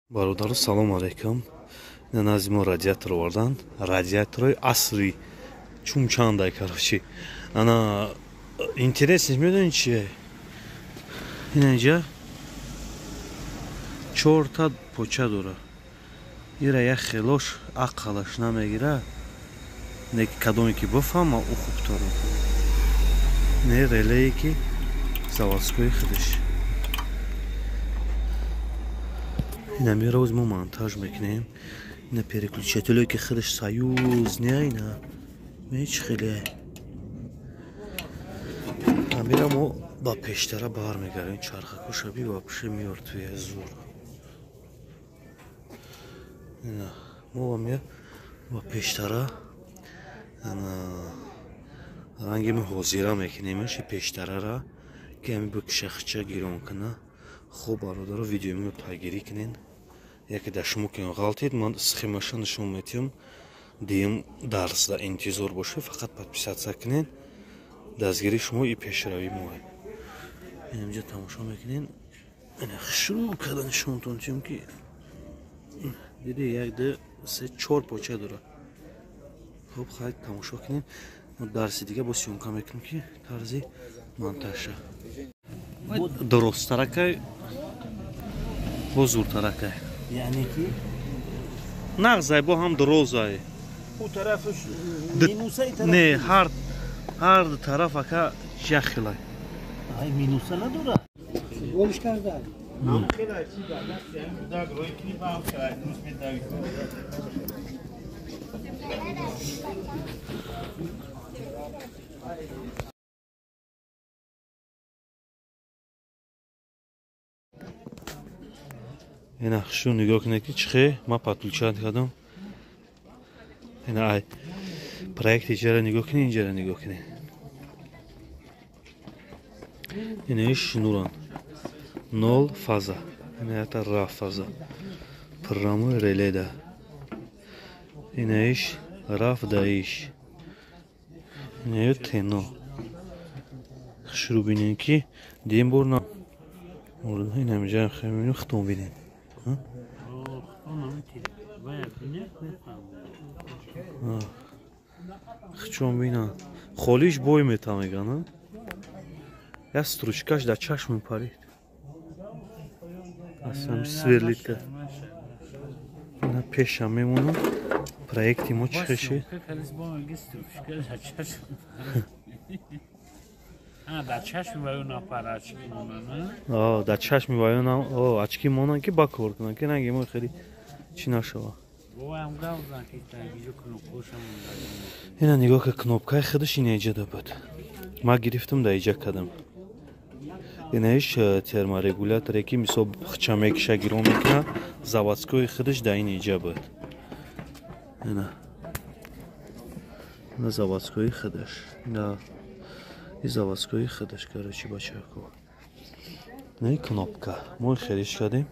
Бародару салом алейкум. Назимо радиатор вардан. Радиаторы асри. Чумчандай, короче. Она интересно, медонче. Инеджа чорта поча дора. Ира я хелош ақалаш намегира. Не кадоми ки бафама у хубтору. Не релейки заводской ходиш. Инами роз мы монтаж мекнем. На переключателю ки ходиш союз не айна. Меч хиле. Амира мо ба пештара бармегарем чарха кушаби вообще мёртвый зур. На мо амир ба пештара ана ранги мы ҳозира мекунемш пештарара ки ами бу кишахча гирон кана. Хуб бародаро видеоимро тайгирӣ кунен. Яке да шумо ки ғалтед ман схемаша нишон метиҳам. Дим дарсда интизор бошед, фақат подписатсия кунен. Дастгирии шумо и пешравии моҳе. Инҷа тамошо мекунен. Ина шурӯъ карда нишонтон диҳам ки диде 1 2 3 4 поча дорад. Хуб хай тамошо кунен. Дарси дига бо сёмка мекунем ки тарзи монтажа. Дурусттаракай бо зуртаракай. Yani ki Нағзай бо ҳам дурозай. bu tarafı minusa tarafı. Не, ҳар тараф ака жахилай. Ay minusa ne dura? Oluşkarda. Ина шу нигоҳ кунед ки чӣ хе ман подключат кардам. Ина ай проекти ҷара нигоҳ кунед, инҷара нигоҳ кунед. Ина иш нуран 0 фаза. Ина это раф фаза. Прямой реле да. Ина иш раф да иш. Ина ё тено. Шурӯъ бинен ки дим бор на ина миҷаем хемину хитон бинен. Хчон бина. Холиш бой метамегана. Я стручкаш да чашм парид. Асам сверлит ка. На пеша мемону. Проекти мо чхеши. Да чашми вайона парачки монана. Да чашми вайона очки монан ки ба кор кунан ки наги мо хели чӣ нашава. Ина нигоҳ ка кнопкаи худаш инеҷа дабад. Ман гирифтам да иҷа кардам. Инаиш терморегуляторе ки мисол хча мекиша гирон мекуна заводскои худаш да ин иҷа бад. Ина заводскои худаш. Да и заводскои худаш короче бачако. Не кнопка. Мо хериш кардем.